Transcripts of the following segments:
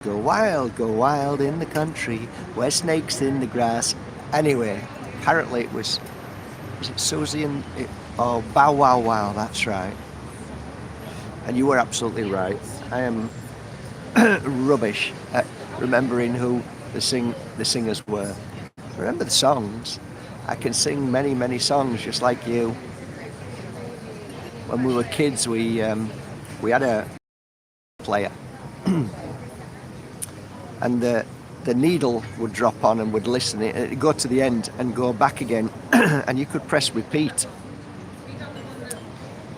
go wild in the country, where snakes in the grass. Anyway, apparently was it Susie and oh, Bow Wow Wow, that's right. And you were absolutely right. I am rubbish at remembering who the singers were. I remember the songs. I can sing many, many songs just like you. When we were kids, we had a player, and the needle would drop on and would listen. It'd go to the end and go back again, and you could press repeat.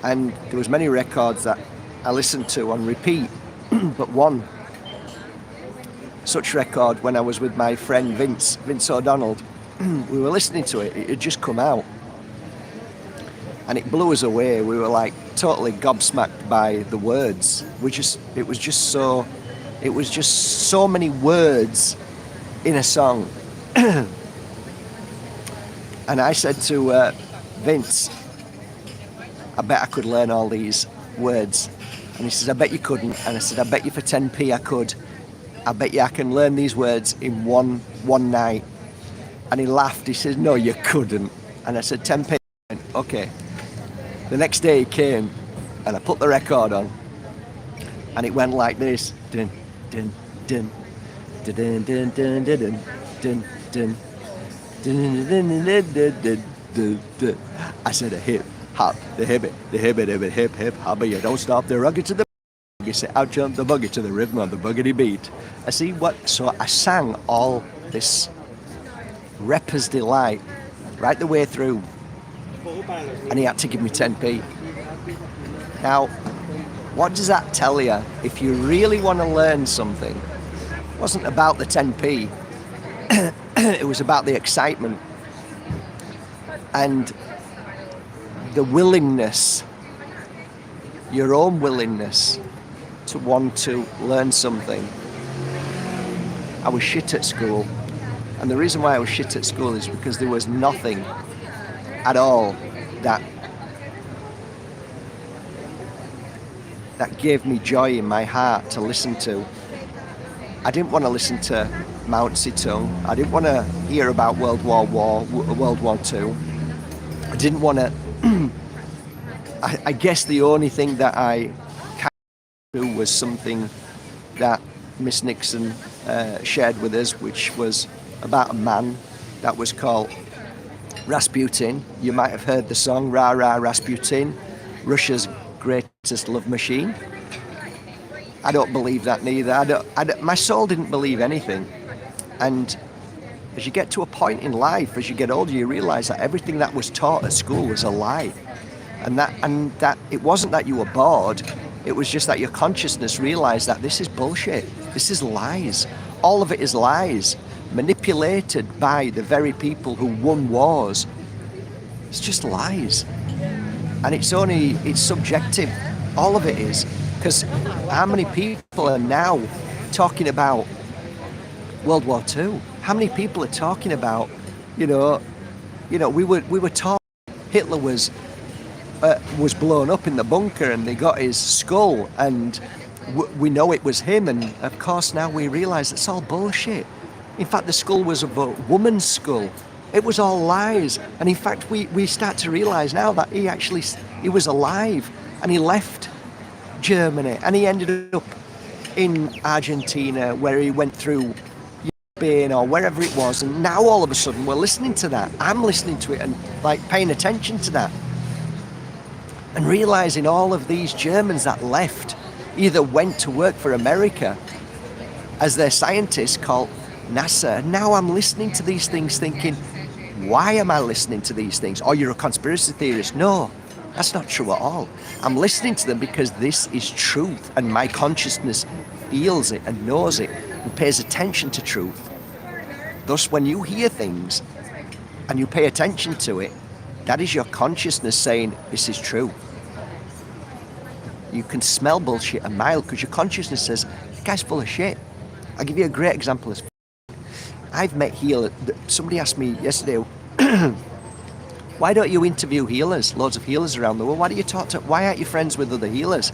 And there was many records that I listened to on repeat, but one such record when I was with my friend Vince O'Donnell, we were listening to it. It had just come out, and it blew us away. We were like totally gobsmacked by the words. It was just so many words in a song. And I said to Vince, I bet I could learn all these words. And he says, I bet you couldn't. And I said, I bet you for 10p I could. I bet you I can learn these words in one night. And he laughed. He says, no, you couldn't. And I said, 10p. Okay. The next day he came, and I put the record on, and it went like this. Dun, dun, dun, dun, dun, dun, dun, dun, dun, dun, dun. I said, a hip hop, the hip hip hop, you don't stop the rugged to the boogie. Say, out jump the buggy to the rhythm of the boogity beat. I see what. So I sang all this Rapper's Delight right the way through, and he had to give me 10p. Now, what does that tell you? If you really want to learn something, it wasn't about the 10p. It was about the excitement and the willingness, your own willingness to want to learn something. I was shit at school, and the reason why I was shit at school is because there was nothing at all that gave me joy in my heart to listen to. I didn't want to listen to Mao Zedong. I didn't want to hear about World War II. I didn't want to. I guess the only thing that I can do was something that Miss Nixon shared with us, which was about a man that was called Rasputin. You might have heard the song Ra Ra Rasputin, Russia's greatest love machine. I don't believe that neither. My soul didn't believe anything. And as you get to a point in life, as you get older, you realize that everything that was taught at school was a lie. And that it wasn't that you were bored, it was just that your consciousness realized that this is bullshit. This is lies. All of it is lies, manipulated by the very people who won wars. It's just lies. And it's subjective. All of it is. Because how many people are now talking about World War II? How many people are talking about, we were taught Hitler was blown up in the bunker and they got his skull, and we know it was him, and of course now we realize it's all bullshit. In fact, the skull was a woman's skull. It was all lies. And in fact, we start to realize now that he was alive, and he left Germany and he ended up in Argentina, where he went through Spain or wherever it was, and now all of a sudden we're listening to that. I'm listening to it and like paying attention to that and realizing all of these Germans that left either went to work for America as their scientists called NASA. And now I'm listening to these things thinking, why am I listening to these things? Oh, you're a conspiracy theorist. No, that's not true at all. I'm listening to them because this is truth, and my consciousness feels it and knows it and pays attention to truth. Thus, when you hear things and you pay attention to it, that is your consciousness saying this is true. You can smell bullshit a mile because your consciousness says, the guy's full of shit. I'll give you a great example. I've met healers. Somebody asked me yesterday, why don't you interview healers, loads of healers around the world? Why aren't you friends with other healers?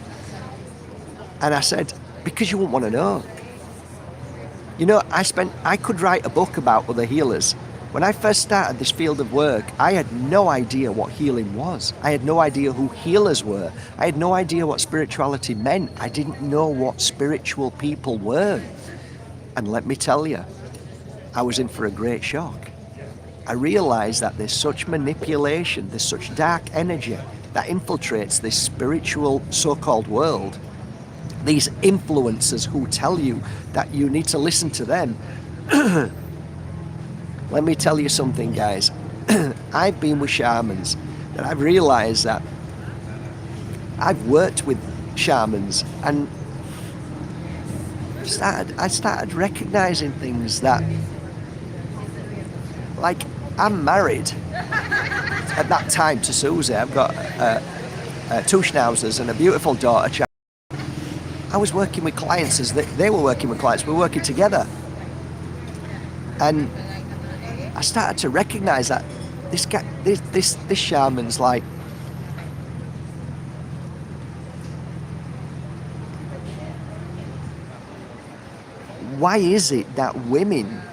And I said, because you won't want to know. You know, I could write a book about other healers. When I first started this field of work, I had no idea what healing was. I had no idea who healers were. I had no idea what spirituality meant. I didn't know what spiritual people were. And let me tell you, I was in for a great shock. I realized that there's such manipulation, there's such dark energy that infiltrates this spiritual so-called world. These influencers who tell you that you need to listen to them. Let me tell you something, guys. I've been with shamans, and I've realized that I've worked with shamans, and I started recognizing things that, like, I'm married at that time to Susie. I've got two schnauzers and a beautiful daughter. I was working with clients as they were working with clients. We were working together. And I started to recognize that this guy, this shaman's like, why is it that women,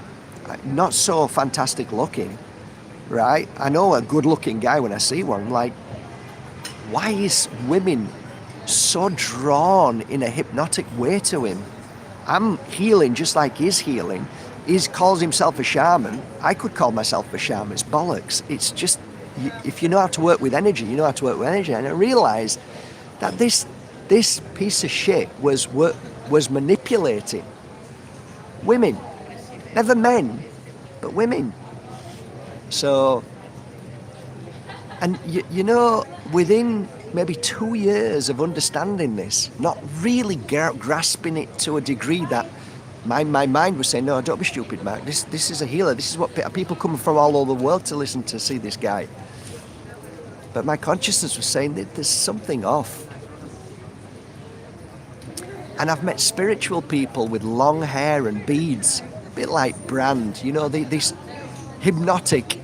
not so fantastic looking, right? I know a good looking guy when I see one, like, why is women so drawn in a hypnotic way to him? I'm healing just like he's healing. He calls himself a shaman. I could call myself a shaman. It's bollocks. It's just, if you know how to work with energy, you know how to work with energy. And I realized that this piece of shit was manipulating women, never men, but women. So, and you know, within maybe 2 years of understanding this, not really grasping it to a degree that my mind was saying, no, don't be stupid, Mark. This is a healer. This is what people come from all over the world to listen to, see this guy. But my consciousness was saying that there's something off. And I've met spiritual people with long hair and beads, a bit like Brand, you know, this hypnotic,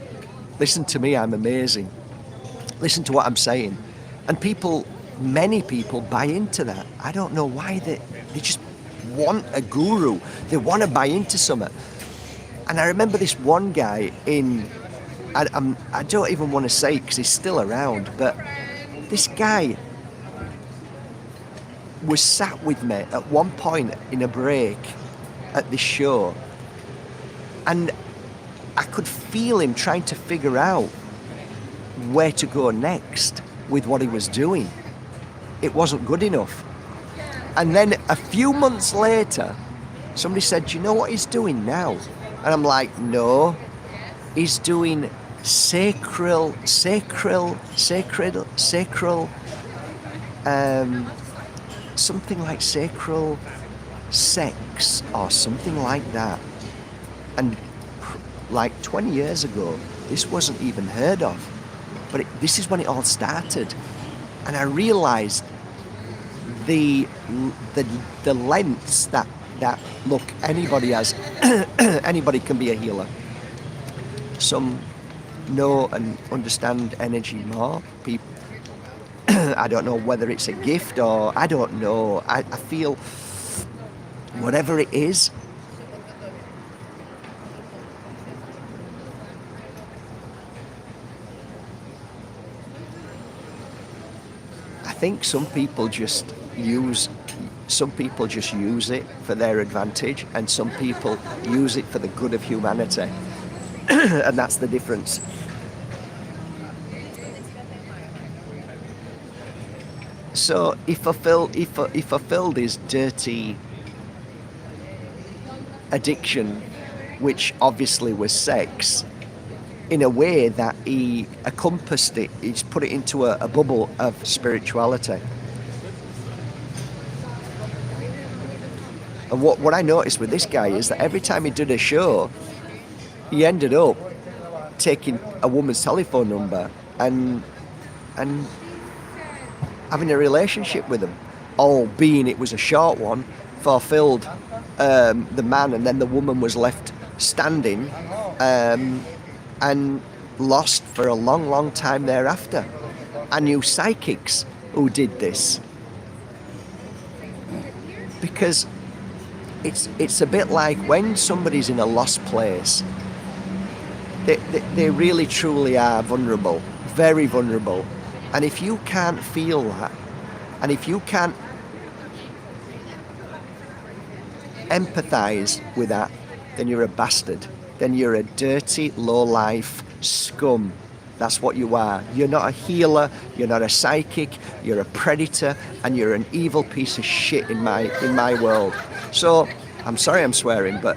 listen to me, I'm amazing. Listen to what I'm saying. And many people buy into that. I don't know why they just want a guru. They want to buy into something. And I remember this one guy I don't even want to say it because he's still around, but this guy was sat with me at one point in a break at this show, and I could feel him trying to figure out where to go next with what he was doing. It wasn't good enough. And then a few months later, somebody said, do you know what he's doing now? And I'm like, no, he's doing sacral, something like sacral sex or something like that. And like 20 years ago, this wasn't even heard of. But this is when it all started. And I realized the lengths that look, anybody has, anybody can be a healer. Some know and understand energy more. People, I don't know whether it's a gift or I don't know. I feel whatever it is, I think some people just use it for their advantage, and some people use it for the good of humanity. And that's the difference. So he fulfilled his dirty addiction, which obviously was sex, in a way that he encompassed it. He's put it into a bubble of spirituality. And what I noticed with this guy is that every time he did a show, he ended up taking a woman's telephone number and having a relationship with them, albeit it was a short one, fulfilled the man, and then the woman was left standing and lost for a long, long time thereafter. I knew psychics who did this, because it's a bit like when somebody's in a lost place, they really truly are vulnerable, very vulnerable. And if you can't feel that, and if you can't empathize with that, then you're a bastard. Then you're a dirty, low-life scum. That's what you are. You're not a healer, you're not a psychic, you're a predator, and you're an evil piece of shit in my world. So, I'm sorry I'm swearing, but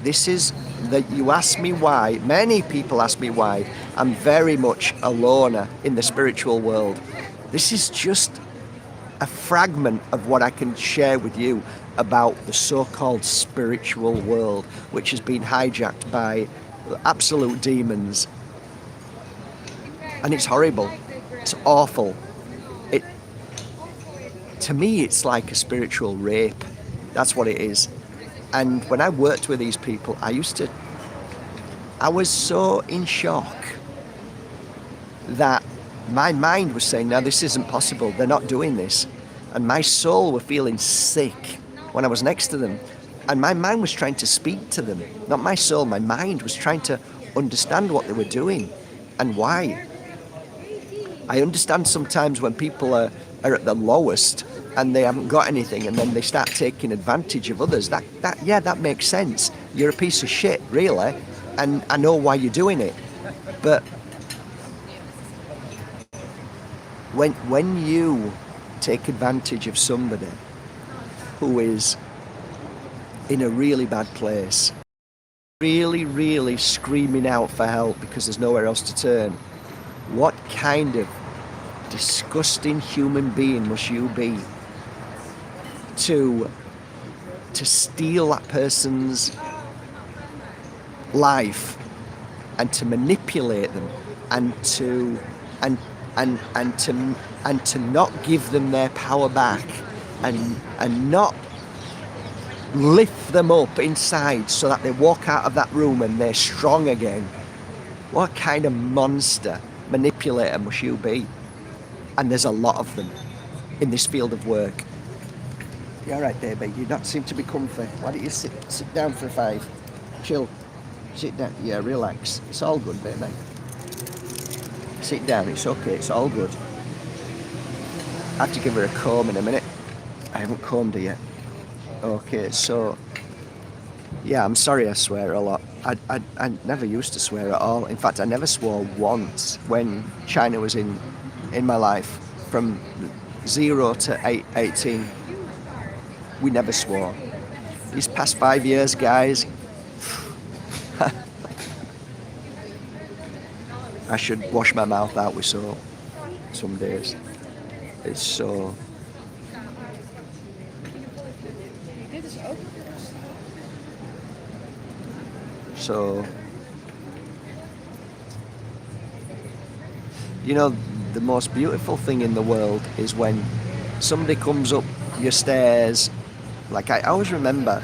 this is that you ask me why, many people ask me why, I'm very much a loner in the spiritual world. This is just a fragment of what I can share with you about the so-called spiritual world, which has been hijacked by absolute demons. And it's horrible. It's awful. To me, it's like a spiritual rape. That's what it is. And when I worked with these people, I was so in shock that my mind was saying, no, this isn't possible. They're not doing this. And my soul were feeling sick when I was next to them. And my mind was trying to speak to them. Not my soul, my mind was trying to understand what they were doing and why. I understand sometimes when people are at the lowest and they haven't got anything and then they start taking advantage of others. That makes sense. You're a piece of shit, really. And I know why you're doing it. But when you take advantage of somebody who is in a really bad place, really, really screaming out for help because there's nowhere else to turn, what kind of disgusting human being must you be to steal that person's life and to manipulate them and to not give them their power back and not lift them up inside so that they walk out of that room and they're strong again? What kind of monster manipulator must you be? And there's a lot of them in this field of work. You all right there, babe? You don't seem to be comfy. Why don't you sit down for 5? Chill. Sit down. Yeah, relax. It's all good, baby. Sit down. It's okay. It's all good. I have to give her a comb in a minute. I haven't combed her yet. Okay, so yeah, I'm sorry I swear a lot. I never used to swear at all. In fact, I never swore once when China was in my life. From 0 to 18, we never swore. These past 5 years, guys, I should wash my mouth out with soap some days. It's so... So, you know, the most beautiful thing in the world is when somebody comes up your stairs. Like, I always remember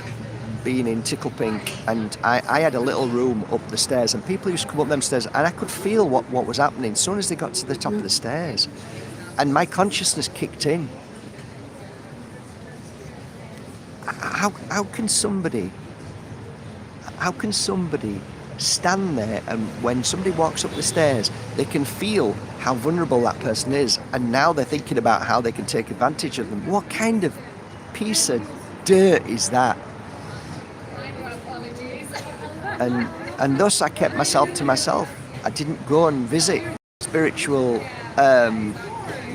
being in Tickle Pink, and I had a little room up the stairs, and people used to come up them stairs, and I could feel what was happening as soon as they got to the top of the stairs. And my consciousness kicked in. How can somebody stand there and when somebody walks up the stairs, they can feel how vulnerable that person is, and now they're thinking about how they can take advantage of them? What kind of piece of dirt is that? And thus I kept myself to myself. I didn't go and visit spiritual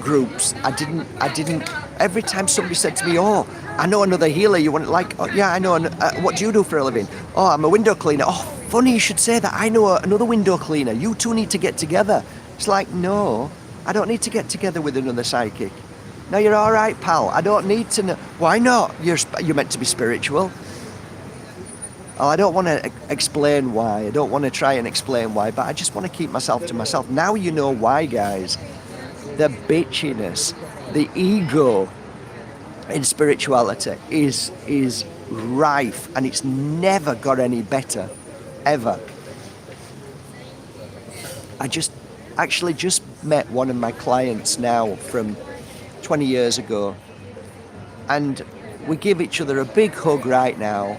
groups. I didn't. Every time somebody said to me, "Oh, I know another healer," you want like, "Oh yeah, I know. What do you do for a living?" "Oh, I'm a window cleaner." "Oh, funny you should say that. I know another window cleaner. You two need to get together." It's like, no, I don't need to get together with another psychic. No, you're all right, pal. I don't need to know. Why not? You're meant to be spiritual. Oh, I don't want to explain why. I don't want to try and explain why, but I just want to keep myself to myself. Now you know why, guys. The bitchiness, the ego in spirituality is rife, and it's never got any better, ever. I actually just met one of my clients now from 20 years ago, and we give each other a big hug right now.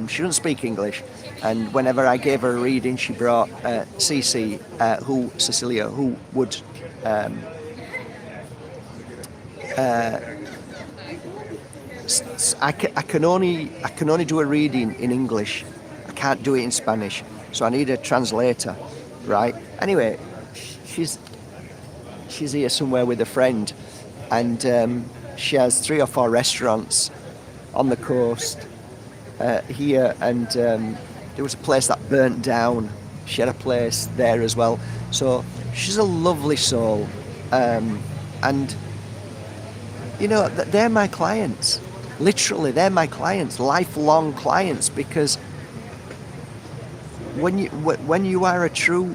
She doesn't speak English, and whenever I gave her a reading, she brought Cecilia, who would I can only do a reading in English. I can't do it in Spanish, so I need a translator, right? Anyway, she's here somewhere with a friend, and she has 3 or 4 restaurants on the coast here, and there was a place that burnt down. She had a place there as well. So she's a lovely soul, and you know, they're my clients. Literally, they're my clients, lifelong clients, because when you are a true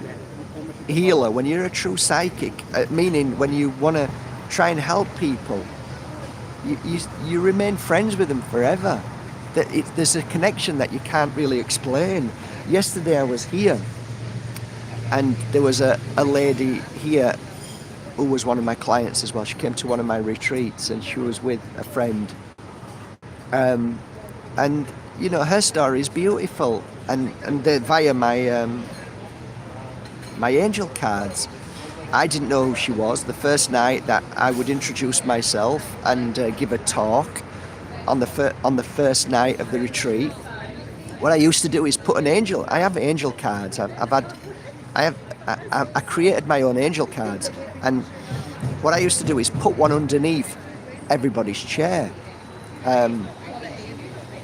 healer, when you're a true psychic, meaning when you want to try and help people, you remain friends with them forever. There's a connection that you can't really explain. Yesterday I was here, and there was a lady here who was one of my clients as well. She came to one of my retreats, and she was with a friend. And you know, her story is beautiful, and via my my angel cards, I didn't know who she was. The first night that I would introduce myself and give a talk on the first night of the retreat, what I used to do is put an angel. I have angel cards. I created my own angel cards, and what I used to do is put one underneath everybody's chair.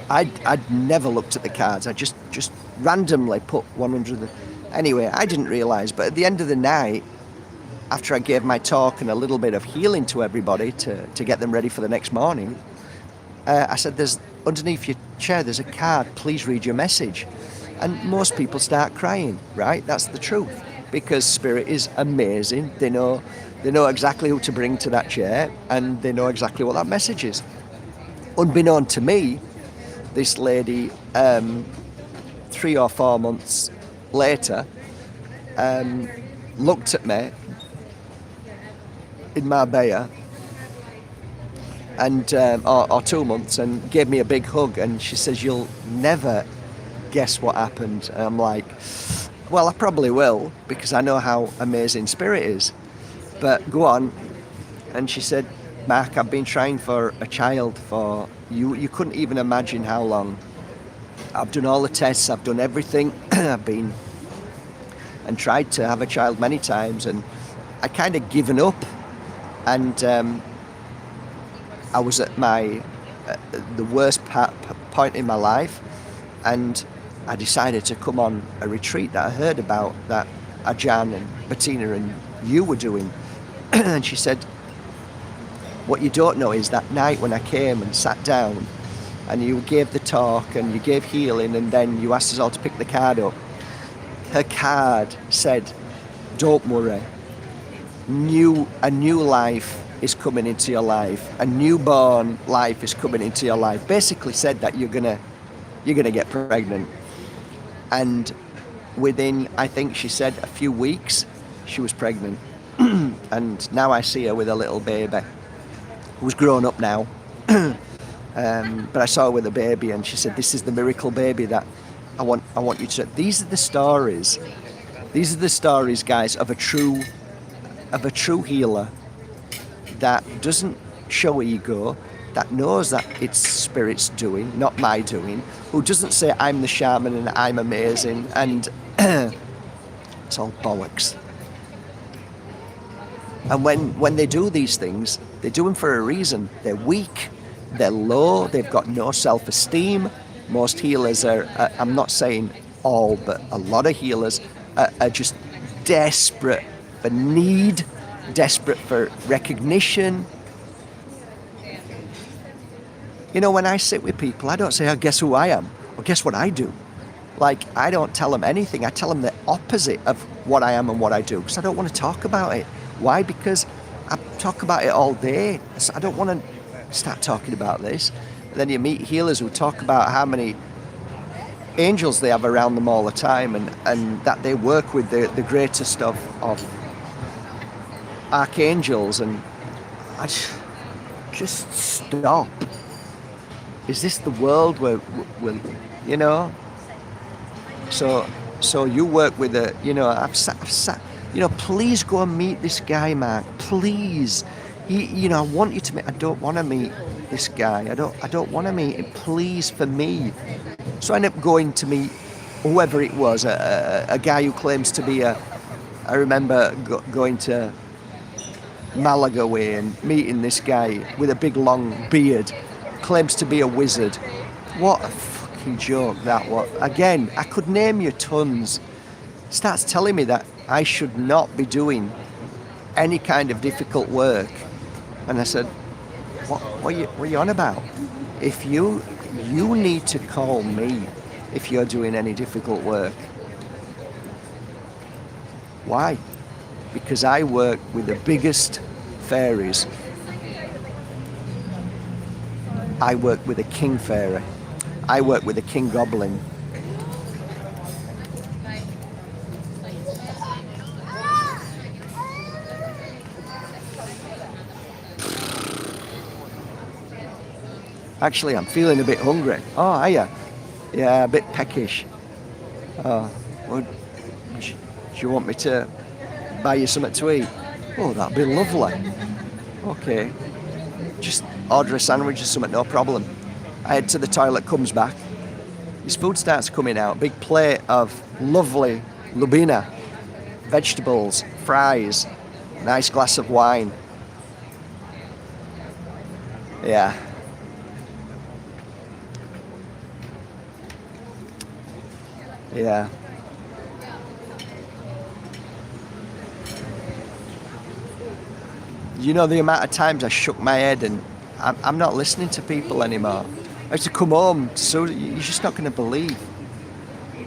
I'd never looked at the cards. I just randomly put one under the... Anyway, I didn't realise, but at the end of the night, after I gave my talk and a little bit of healing to everybody to get them ready for the next morning, I said, "There's underneath your chair, there's a card, please read your message." And most people start crying, right? That's the truth, because Spirit is amazing. They know exactly who to bring to that chair, and they know exactly what that message is. Unbeknown to me, this lady, 3 or 4 months later, looked at me in Marbella, and or 2 months, and gave me a big hug, and she says, "You'll never guess what happened." And I'm like, well, I probably will, because I know how amazing Spirit is, but go on. And she said, "Mark, I've been trying for a child for you couldn't even imagine how long. I've done all the tests, I've done everything. I've been and tried to have a child many times, and I kind of given up, and I was at my the worst point in my life, and I decided to come on a retreat that I heard about, that Ajahn and Bettina and you were doing." And she said, "What you don't know is that night when I came and sat down, and you gave the talk and you gave healing, and then you asked us all to pick the card up, her card said, 'Don't worry, a new life is coming into your life. A newborn life is coming into your life.' Basically said that you're gonna get pregnant." And within, I think she said, a few weeks, she was pregnant. And now I see her with a little baby who's grown up now. But I saw her with a baby, and she said, "This is the miracle baby that I want you to..." These are the stories. These are the stories, guys, of a true healer that doesn't show ego, that knows that it's Spirit's doing, not my doing, who doesn't say, "I'm the shaman and I'm amazing," and it's all bollocks. And when they do these things, they do them for a reason. They're weak, they're low, they've got no self-esteem. Most healers are, I'm not saying all, but a lot of healers are just desperate for need, desperate for recognition. You know, when I sit with people, I don't say, "Oh, guess who I am?" or "Guess what I do?" Like, I don't tell them anything. I tell them the opposite of what I am and what I do, because I don't want to talk about it. Why? Because I talk about it all day. So I don't want to start talking about this. And then you meet healers who talk about how many angels they have around them all the time, and that they work with the greatest of archangels, and I just stop. is this the world where we'll, you know? So you work with a, you know, I've sat, you know, please go and meet this guy, Mark. Please, you know, I want you to meet. I don't want to meet this guy. I don't want to meet him. Please, for me. So I ended up going to meet whoever it was, a guy who claims to be a. I remember going to Malaga way and meeting this guy with a big long beard, claims to be a wizard. What a fucking joke that was. Again, I could name you tons. Starts telling me that I should not be doing any kind of difficult work. And I said, what are you on about? If you need to call me if you're doing any difficult work. Why? Because I work with the biggest fairies. I work with a king fairy. I work with a king goblin. Actually, I'm feeling a bit hungry. Oh, are you? Yeah, a bit peckish. Oh, well, do you want me to buy you something to eat? Oh, that'd be lovely. Okay. Just order a sandwich or something, no problem. I head to the toilet, comes back. His food starts coming out. Big plate of lovely lubina, vegetables, fries, nice glass of wine. Yeah. Yeah. You know the amount of times I shook my head and I'm not listening to people anymore. I used to come home, so you're just not going to believe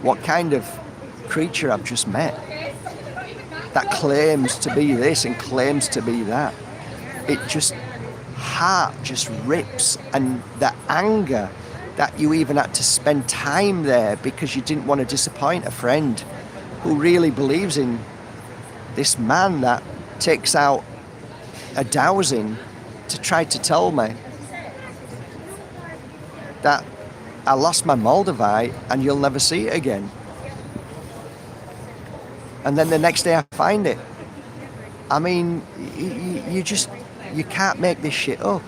what kind of creature I've just met that claims to be this and claims to be that. It just, heart just rips, and the anger that you even had to spend time there because you didn't want to disappoint a friend who really believes in this man that takes out a dowsing to try to tell me that I lost my MOLDAVITE and you'll never see it again. And then the next day I find it. I mean, you can't make this shit up.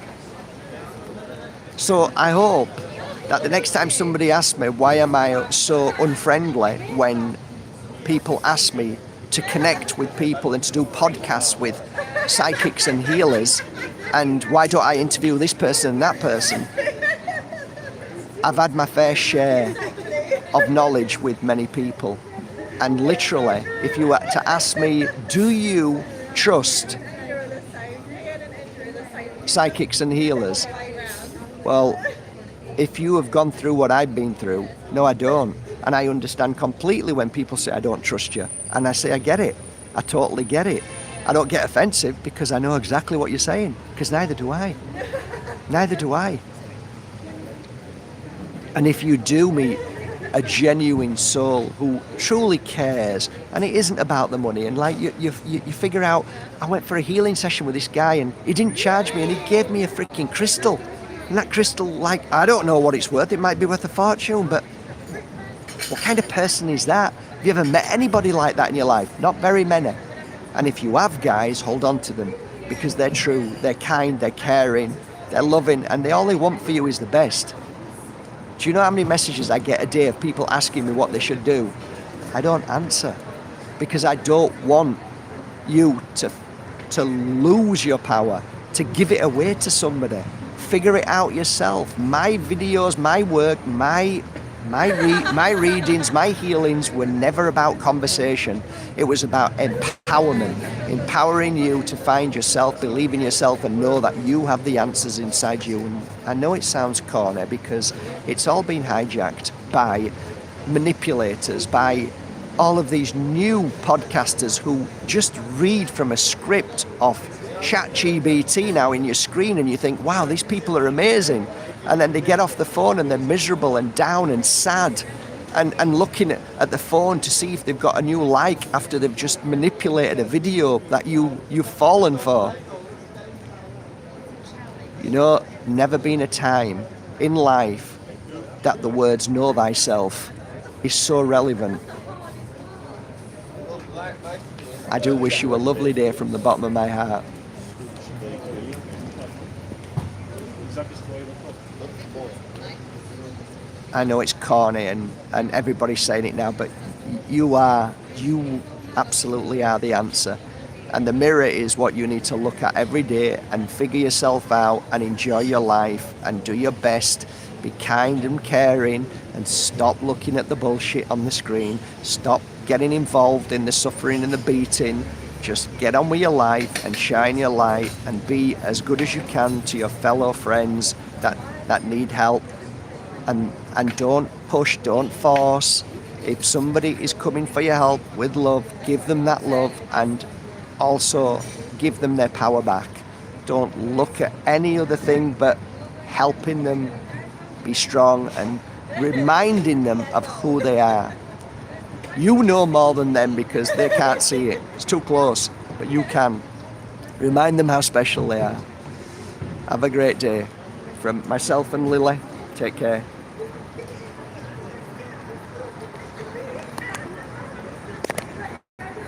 So I hope that the next time somebody asks me why am I so unfriendly when people ask me to connect with people and to do podcasts with psychics and healers, and why don't I interview this person and that person? I've had my fair share of knowledge with many people, and literally, if you were to ask me, do you trust psychics and healers? Well, if you have gone through what I've been through, no, I don't. And I understand completely when people say, I don't trust you. And I say, I get it. I totally get it. I don't get offensive because I know exactly what you're saying, because neither do I. Neither do I. And if you do meet a genuine soul who truly cares, and it isn't about the money, and like you figure out, I went for a healing session with this guy and he didn't charge me and he gave me a freaking crystal. And that crystal, like, I don't know what it's worth. It might be worth a fortune, but what kind of person is that? Have you ever met anybody like that in your life? Not very many. And if you have, guys, hold on to them, because they're true, they're kind, they're caring, they're loving, and all they want for you is the best. Do you know how many messages I get a day of people asking me what they should do? I don't answer, because I don't want you to lose your power, to give it away to somebody. Figure it out yourself. My videos, my work, my readings, my healings were never about conversation. It was about empowerment, empowering you to find yourself, believe in yourself, and know that you have the answers inside you. And I know it sounds corny because it's all been hijacked by manipulators, by all of these new podcasters who just read from a script of ChatGPT now in your screen, and you think, wow, these people are amazing. And then they get off the phone and they're miserable and down and sad and looking at the phone to see if they've got a new like after they've just manipulated a video that you've fallen for. You know, never been a time in life that the words know thyself is so relevant. I do wish you a lovely day from the bottom of my heart. I know it's corny and everybody's saying it now, but you absolutely are the answer. And the mirror is what you need to look at every day and figure yourself out and enjoy your life and do your best. Be kind and caring and stop looking at the bullshit on the screen. Stop getting involved in the suffering and the beating. Just get on with your life and shine your light and be as good as you can to your fellow friends that need help. And don't push, don't force. If somebody is coming for your help with love, give them that love and also give them their power back. Don't look at any other thing but helping them be strong and reminding them of who they are. You know more than them because they can't see it. It's too close, but you can. Remind them how special they are. Have a great day. From myself and Lily, take care.